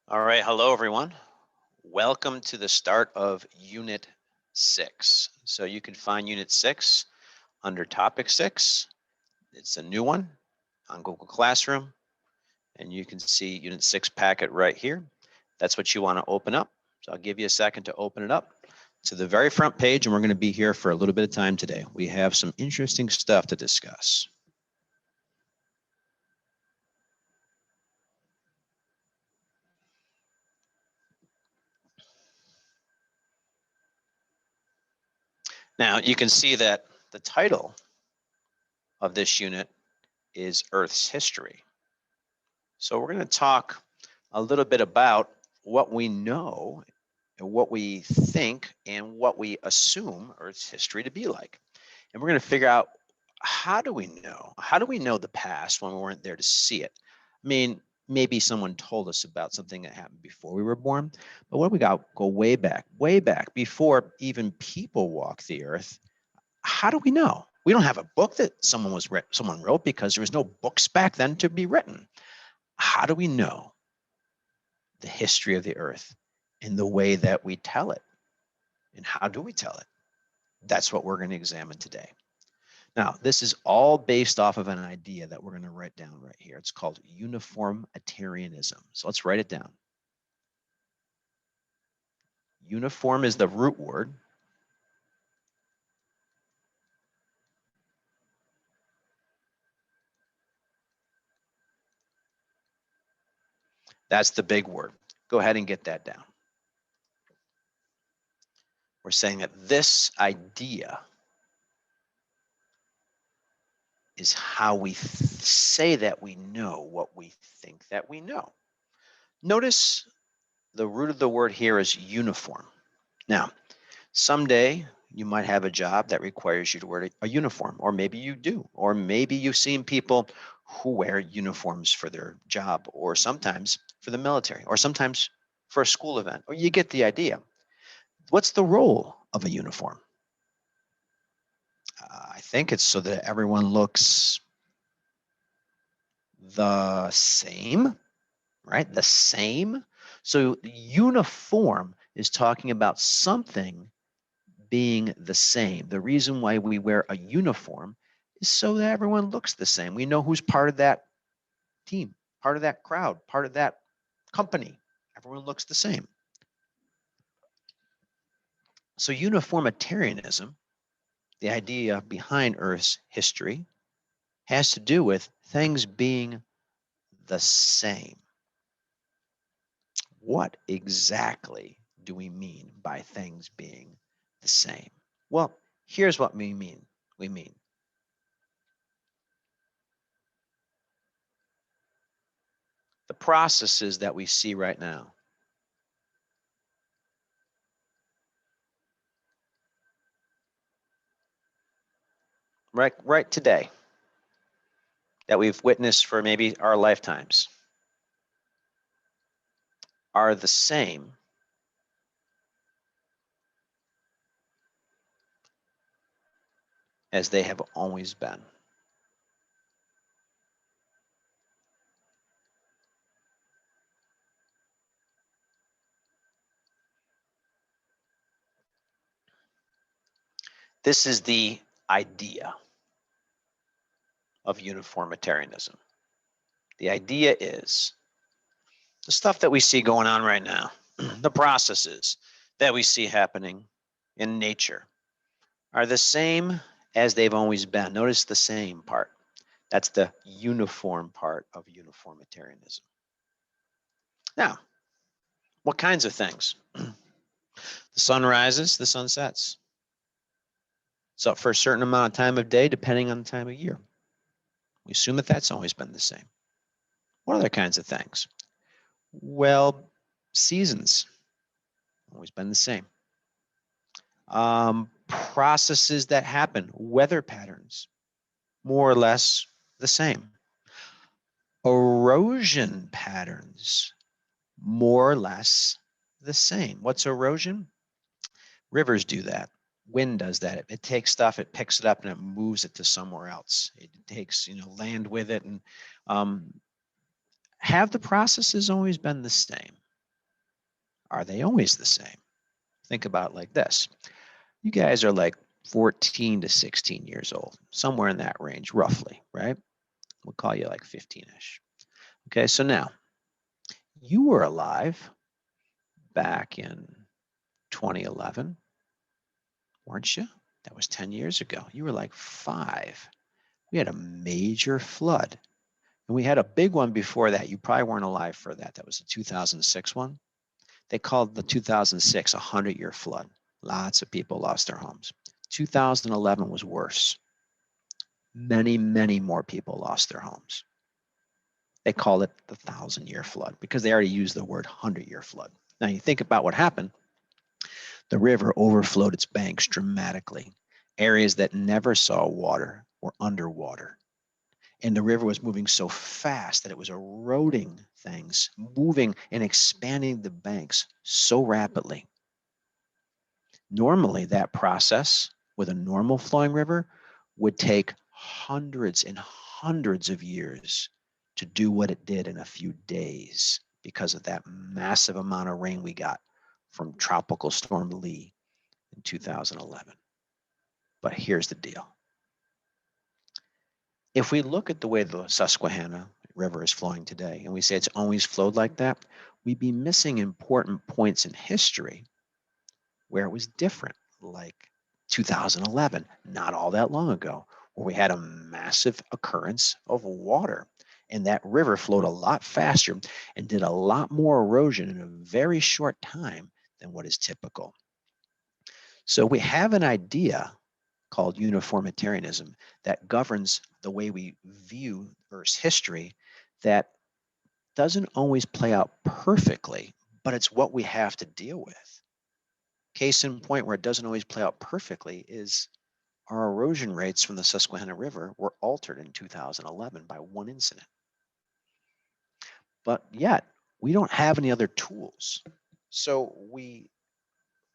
All right, hello everyone. Welcome to the start of Unit 6. So you can find Unit 6 under Topic 6. It's a new one on Google Classroom, and you can see Unit 6 packet right here. That's what you want to open up. So I'll give you a second to open it up to the very front page, and we're going to be here for a little bit of time today. We have some interesting stuff to discuss. Now, you can see that the title of this unit is Earth's History. So we're going to talk a little bit about what we know and what we think and what we assume Earth's history to be like. And we're going to figure out, how do we know? How do we know the past when we weren't there to see it? I mean, maybe someone told us about something that happened before we were born, but what do we got? Go way back before even people walked the earth. How do we know? We don't have a book that someone wrote, because there was no books back then to be written. How do we know the history of the earth and the way that we tell it? And how do we tell it? That's what we're going to examine today. Now, this is all based off of an idea that we're going to write down right here. It's called uniformitarianism. So let's write it down. Uniform is the root word. That's the big word. Go ahead and get that down. We're saying that this idea is how we say that we know what we think that we know. Notice the root of the word here is uniform. Now, someday you might have a job that requires you to wear a uniform, or maybe you do, or maybe you've seen people who wear uniforms for their job, or sometimes for the military, or sometimes for a school event, or you get the idea. What's the role of a uniform? I think it's so that everyone looks the same, right? The same. So uniform is talking about something being the same. The reason why we wear a uniform is so that everyone looks the same. We know who's part of that team, part of that crowd, part of that company. Everyone looks the same. So uniformitarianism, the idea behind Earth's history, has to do with things being the same. What exactly do we mean by things being the same? Well, here's what we mean. The processes that we see right now. Right today, that we've witnessed for maybe our lifetimes, are the same as they have always been. This is the idea of uniformitarianism. The idea is the stuff that we see going on right now, the processes that we see happening in nature, are the same as they've always been. Notice the same part. That's the uniform part of uniformitarianism. Now, what kinds of things? The sun rises, the sun sets. It's up for a certain amount of time of day, depending on the time of year. We assume that that's always been the same. What other kinds of things? Well, seasons, always been the same. Processes that happen, weather patterns, more or less the same. Erosion patterns, more or less the same. What's erosion? Rivers do that. Wind does that. It takes stuff, it picks it up, and it moves it to somewhere else. It takes, land with it. And have the processes always been the same? are they always the same? Think about it like this. You guys are like 14 to 16 years old, somewhere in that range, roughly, right? We'll call you like 15-ish. Okay, so now you were alive back in 2011, weren't you? That was 10 years ago. You were like 5. We had a major flood. And we had a big one before that. You probably weren't alive for that. That was the 2006 one. They called the 2006 a 100-year flood. Lots of people lost their homes. 2011 was worse. Many, many more people lost their homes. They called it the 1,000-year flood because they already used the word 100-year flood. Now you think about what happened. The river overflowed its banks dramatically. Areas that never saw water were underwater. And the river was moving so fast that it was eroding things, moving and expanding the banks so rapidly. Normally, that process with a normal flowing river would take hundreds and hundreds of years to do what it did in a few days because of that massive amount of rain we got from Tropical Storm Lee in 2011. But here's the deal. If we look at the way the Susquehanna River is flowing today, and we say it's always flowed like that, we'd be missing important points in history where it was different, like 2011, not all that long ago, where we had a massive occurrence of water. And that river flowed a lot faster and did a lot more erosion in a very short time than what is typical. So we have an idea called uniformitarianism that governs the way we view Earth's history that doesn't always play out perfectly, but it's what we have to deal with. Case in point where it doesn't always play out perfectly is our erosion rates from the Susquehanna River were altered in 2011 by one incident. But yet, we don't have any other tools. So we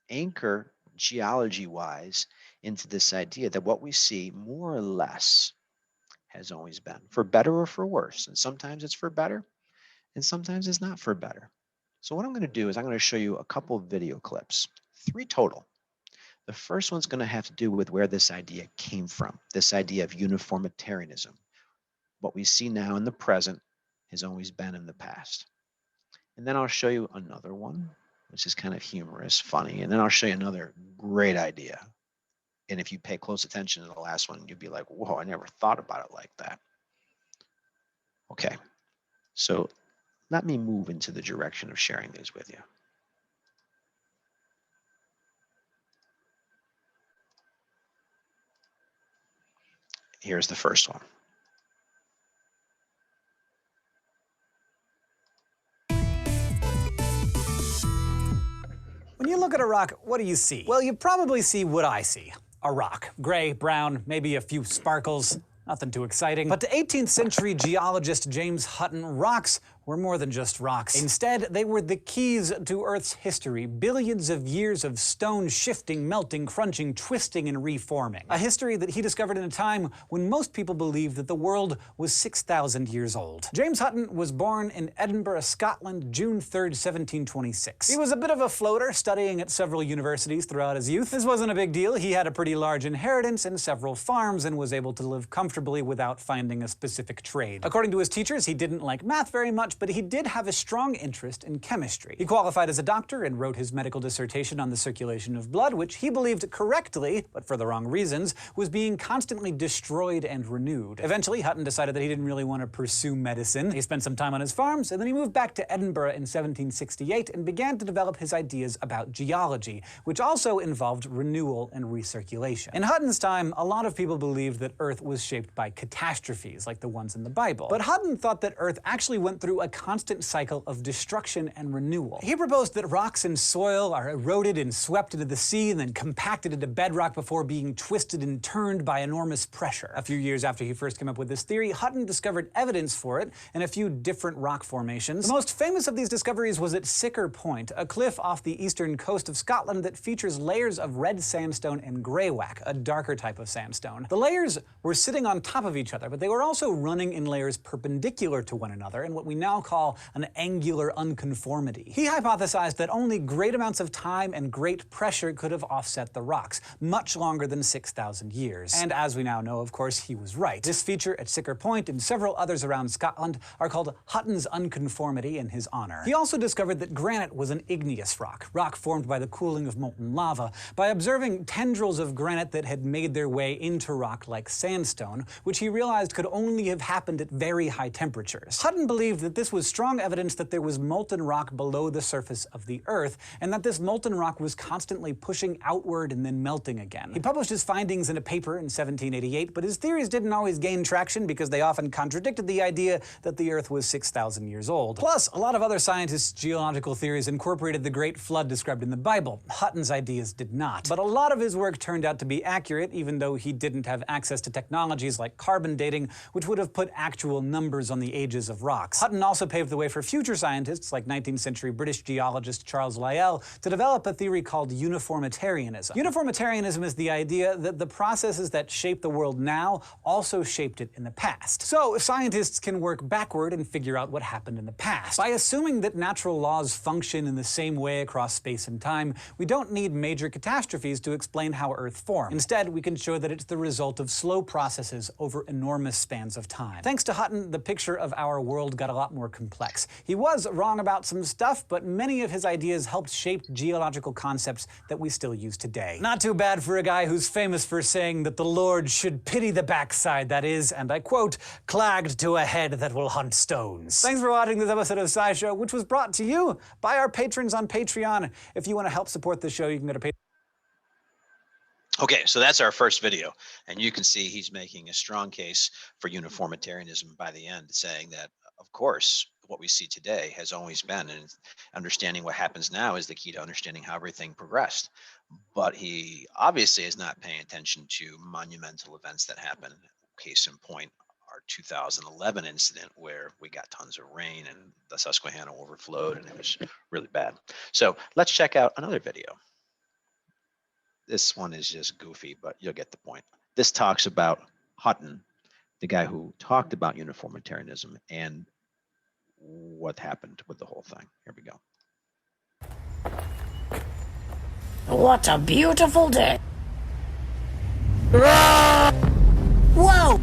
anchor geology-wise into this idea that what we see more or less has always been, for better or for worse. And sometimes it's for better, and sometimes it's not for better. So what I'm going to do is I'm going to show you a couple of video clips, 3 total. The first one's going to have to do with where this idea came from, this idea of uniformitarianism. What we see now in the present has always been in the past. And then I'll show you another one, which is kind of humorous, funny. And then I'll show you another great idea. And if you pay close attention to the last one, you'll be like, whoa, I never thought about it like that. Okay, so let me move into the direction of sharing these with you. Here's the first one. When you look at a rock, what do you see? Well, you probably see what I see. A rock. Gray, brown, maybe a few sparkles. Nothing too exciting. But to 18th century geologist James Hutton, rocks were more than just rocks. Instead, they were the keys to Earth's history. Billions of years of stone shifting, melting, crunching, twisting, and reforming. A history that he discovered in a time when most people believed that the world was 6,000 years old. James Hutton was born in Edinburgh, Scotland, June 3rd, 1726. He was a bit of a floater, studying at several universities throughout his youth. This wasn't a big deal. He had a pretty large inheritance and several farms and was able to live comfortably without finding a specific trade. According to his teachers, he didn't like math very much, but he did have a strong interest in chemistry. He qualified as a doctor and wrote his medical dissertation on the circulation of blood, which he believed correctly, but for the wrong reasons, was being constantly destroyed and renewed. Eventually, Hutton decided that he didn't really want to pursue medicine. He spent some time on his farms, and then he moved back to Edinburgh in 1768 and began to develop his ideas about geology, which also involved renewal and recirculation. In Hutton's time, a lot of people believed that Earth was shaped by catastrophes, like the ones in the Bible. But Hutton thought that Earth actually went through a constant cycle of destruction and renewal. He proposed that rocks and soil are eroded and swept into the sea and then compacted into bedrock before being twisted and turned by enormous pressure. A few years after he first came up with this theory, Hutton discovered evidence for it in a few different rock formations. The most famous of these discoveries was at Sicker Point, a cliff off the eastern coast of Scotland that features layers of red sandstone and greywacke, a darker type of sandstone. The layers were sitting on top of each other, but they were also running in layers perpendicular to one another, and what we now now call an angular unconformity. He hypothesized that only great amounts of time and great pressure could have offset the rocks, much longer than 6,000 years. And as we now know, of course, he was right. This feature at Siccar Point and several others around Scotland are called Hutton's unconformity in his honor. He also discovered that granite was an igneous rock formed by the cooling of molten lava, by observing tendrils of granite that had made their way into rock like sandstone, which he realized could only have happened at very high temperatures. Hutton believed that this was strong evidence that there was molten rock below the surface of the Earth, and that this molten rock was constantly pushing outward and then melting again. He published his findings in a paper in 1788, but his theories didn't always gain traction because they often contradicted the idea that the Earth was 6,000 years old. Plus, a lot of other scientists' geological theories incorporated the Great Flood described in the Bible. Hutton's ideas did not. But a lot of his work turned out to be accurate, even though he didn't have access to technologies like carbon dating, which would have put actual numbers on the ages of rocks. Hutton also paved the way for future scientists, like 19th century British geologist Charles Lyell, to develop a theory called Uniformitarianism. Uniformitarianism is the idea that the processes that shape the world now also shaped it in the past. So scientists can work backward and figure out what happened in the past. By assuming that natural laws function in the same way across space and time, we don't need major catastrophes to explain how Earth formed. Instead, we can show that it's the result of slow processes over enormous spans of time. Thanks to Hutton, the picture of our world got a lot more complex. He was wrong about some stuff, but many of his ideas helped shape geological concepts that we still use today. Not too bad for a guy who's famous for saying that the Lord should pity the backside that is, and I quote, clagged to a head that will hunt stones. Thanks for watching this episode of SciShow, which was brought to you by our patrons on Patreon. If you want to help support the show, you can go to Patreon. Okay, so that's our first video, and you can see he's making a strong case for uniformitarianism by the end, saying that, of course, what we see today has always been, and understanding what happens now is the key to understanding how everything progressed. But he obviously is not paying attention to monumental events that happen. Case in point, our 2011 incident where we got tons of rain and the Susquehanna overflowed, and it was really bad. So let's check out another video. This one is just goofy, but you'll get the point. This talks about Hutton, the guy who talked about uniformitarianism, and what happened with the whole thing. Here we go. What a beautiful day. Whoa!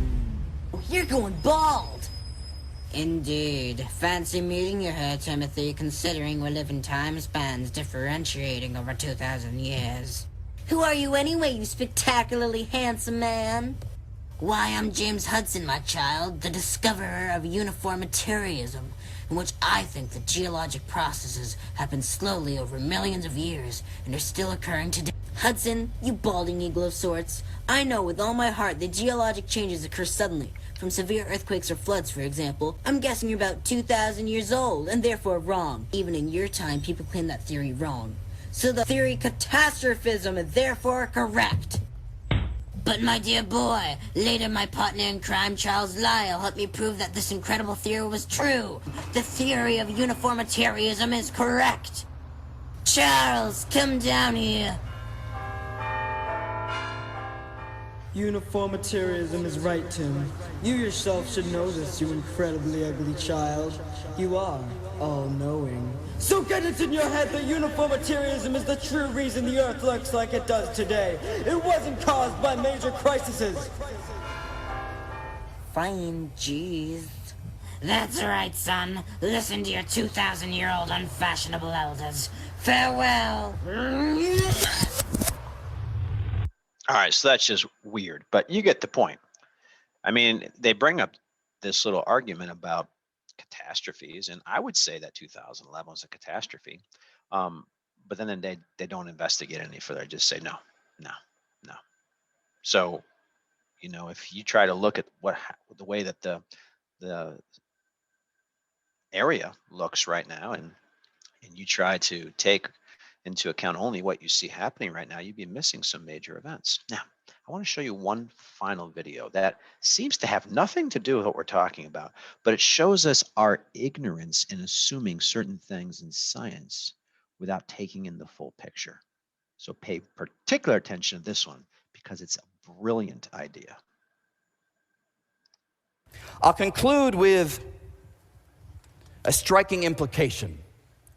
You're going bald! Indeed. Fancy meeting you here, Timothy, considering we live in time spans differentiating over 2,000 years. Who are you anyway, you spectacularly handsome man? Why, I'm James Hudson, my child, the discoverer of uniformitarianism, in which I think that geologic processes happen slowly over millions of years and are still occurring today. Hudson, you balding eagle of sorts, I know with all my heart that geologic changes occur suddenly, from severe earthquakes or floods, for example. I'm guessing you're about 2,000 years old, and therefore wrong. Even in your time, people claim that theory wrong. So the theory catastrophism is therefore correct. But my dear boy, later my partner in crime, Charles Lyell, helped me prove that this incredible theory was true. The theory of uniformitarianism is correct. Charles, come down here. Uniformitarianism is right, Tim. You yourself should know this, you incredibly ugly child. You are all-knowing. So get it in your head that uniformitarianism is the true reason the Earth looks like it does today. It wasn't caused by major crises. Fine, jeez. That's right, son. Listen to your 2,000-year-old unfashionable elders. Farewell. All right, so that's just weird, but you get the point. I mean, they bring up this little argument about catastrophes, and I would say that 2011 was a catastrophe. But then they don't investigate any further. They just say no. So, you know, if you try to look at the way that the area looks right now, and you try to take into account only what you see happening right now, you'd be missing some major events. Now, I want to show you one final video that seems to have nothing to do with what we're talking about, but it shows us our ignorance in assuming certain things in science without taking in the full picture. So pay particular attention to this one because it's a brilliant idea. I'll conclude with a striking implication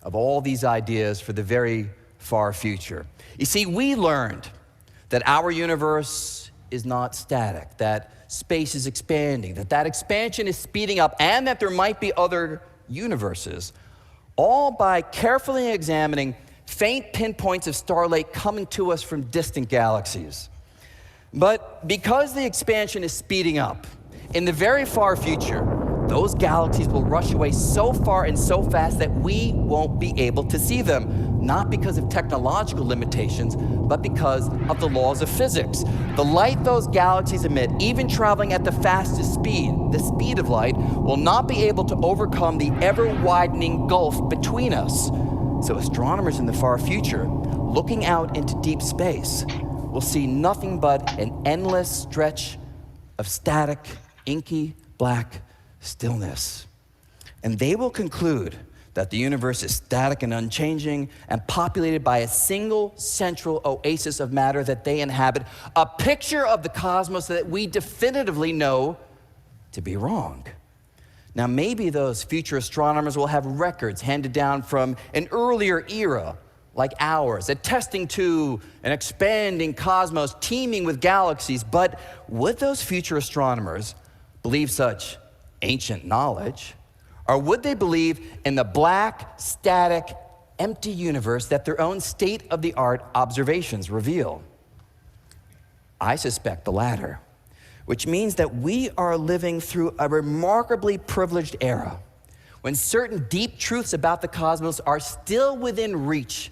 of all these ideas for the very far future. You see, we learned that our universe is not static, that space is expanding, that expansion is speeding up, and that there might be other universes, all by carefully examining faint pinpoints of starlight coming to us from distant galaxies. But because the expansion is speeding up, in the very far future, those galaxies will rush away so far and so fast that we won't be able to see them, not because of technological limitations, but because of the laws of physics. The light those galaxies emit, even traveling at the fastest speed, the speed of light, will not be able to overcome the ever-widening gulf between us. So astronomers in the far future, looking out into deep space, will see nothing but an endless stretch of static, inky, black stillness. And they will conclude that the universe is static and unchanging and populated by a single central oasis of matter that they inhabit, a picture of the cosmos that we definitively know to be wrong. Now, maybe those future astronomers will have records handed down from an earlier era like ours, attesting to an expanding cosmos teeming with galaxies, but would those future astronomers believe such ancient knowledge? Or would they believe in the black, static, empty universe that their own state-of-the-art observations reveal? I suspect the latter, which means that we are living through a remarkably privileged era when certain deep truths about the cosmos are still within reach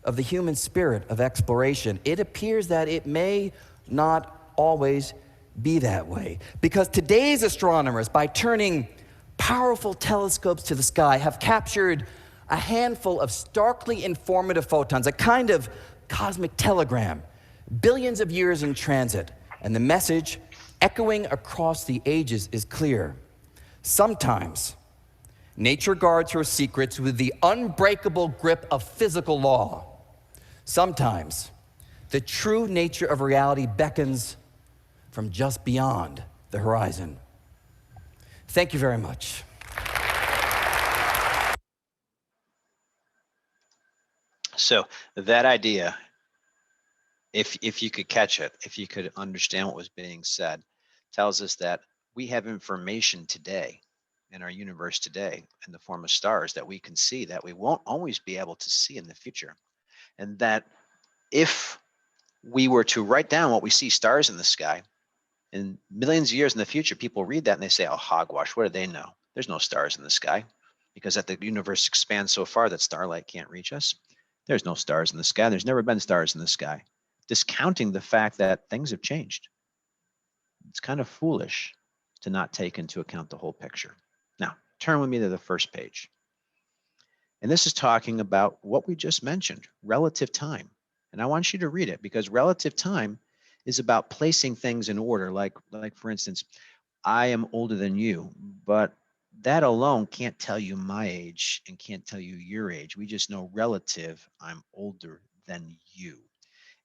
of the human spirit of exploration. It appears that it may not always be that way, because today's astronomers, by turning powerful telescopes to the sky, have captured a handful of starkly informative photons, a kind of cosmic telegram, billions of years in transit, and the message echoing across the ages is clear. Sometimes nature guards her secrets with the unbreakable grip of physical law. Sometimes the true nature of reality beckons from just beyond the horizon. Thank you very much. So that idea, if you could catch it, if you could understand what was being said, tells us that we have information today in our universe today in the form of stars that we can see that we won't always be able to see in the future. And that if we were to write down what we see stars in the sky, in millions of years in the future, people read that and they say, oh, hogwash, what do they know? There's no stars in the sky, because that the universe expands so far that starlight can't reach us. There's no stars in the sky. There's never been stars in the sky, discounting the fact that things have changed. It's kind of foolish to not take into account the whole picture. Now, turn with me to the first page. And this is talking about what we just mentioned, relative time. And I want you to read it, because relative time is about placing things in order. Like for instance, I am older than you, but that alone can't tell you my age and can't tell you your age. We just know relative, I'm older than you.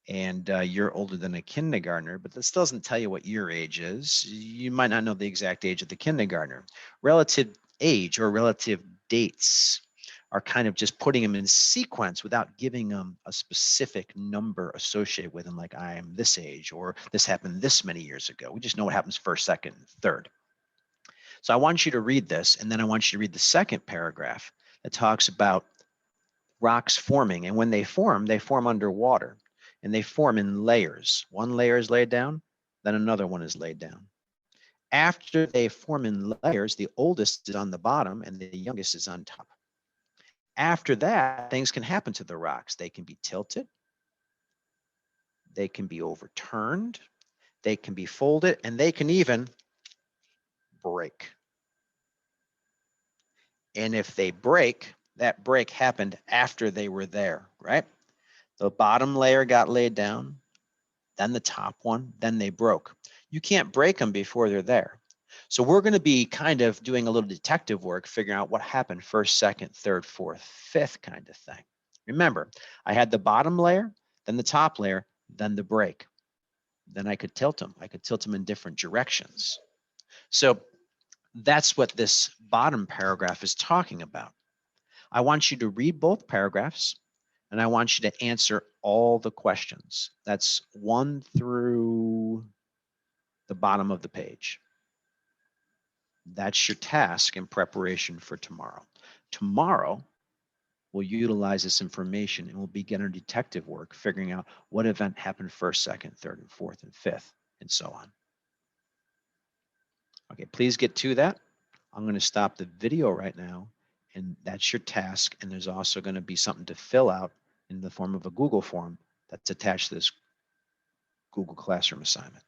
And you're older than a kindergartner, but this doesn't tell you what your age is. You might not know the exact age of the kindergartner. Relative age or relative dates are kind of just putting them in sequence without giving them a specific number associated with them, like I am this age, or this happened this many years ago. We just know what happens first, second, third. So I want you to read this, and then I want you to read the second paragraph that talks about rocks forming. And when they form underwater, and they form in layers. One layer is laid down, then another one is laid down. After they form in layers, the oldest is on the bottom and the youngest is on top. After that, things can happen to the rocks. They can be tilted, they can be overturned, they can be folded, and they can even break. And if they break, that break happened after they were there, right? The bottom layer got laid down, then the top one, then they broke. You can't break them before they're there. So we're going to be kind of doing a little detective work, figuring out what happened first, second, third, fourth, fifth kind of thing. Remember, I had the bottom layer, then the top layer, then the break. Then I could tilt them. I could tilt them in different directions. So that's what this bottom paragraph is talking about. I want you to read both paragraphs, and I want you to answer all the questions. That's 1 through the bottom of the page. That's your task in preparation for tomorrow. Tomorrow, we'll utilize this information and we'll begin our detective work, figuring out what event happened first, second, third, and fourth, and fifth, and so on. Okay, please get to that. I'm going to stop the video right now, and that's your task. And there's also going to be something to fill out in the form of a Google form that's attached to this Google Classroom assignment.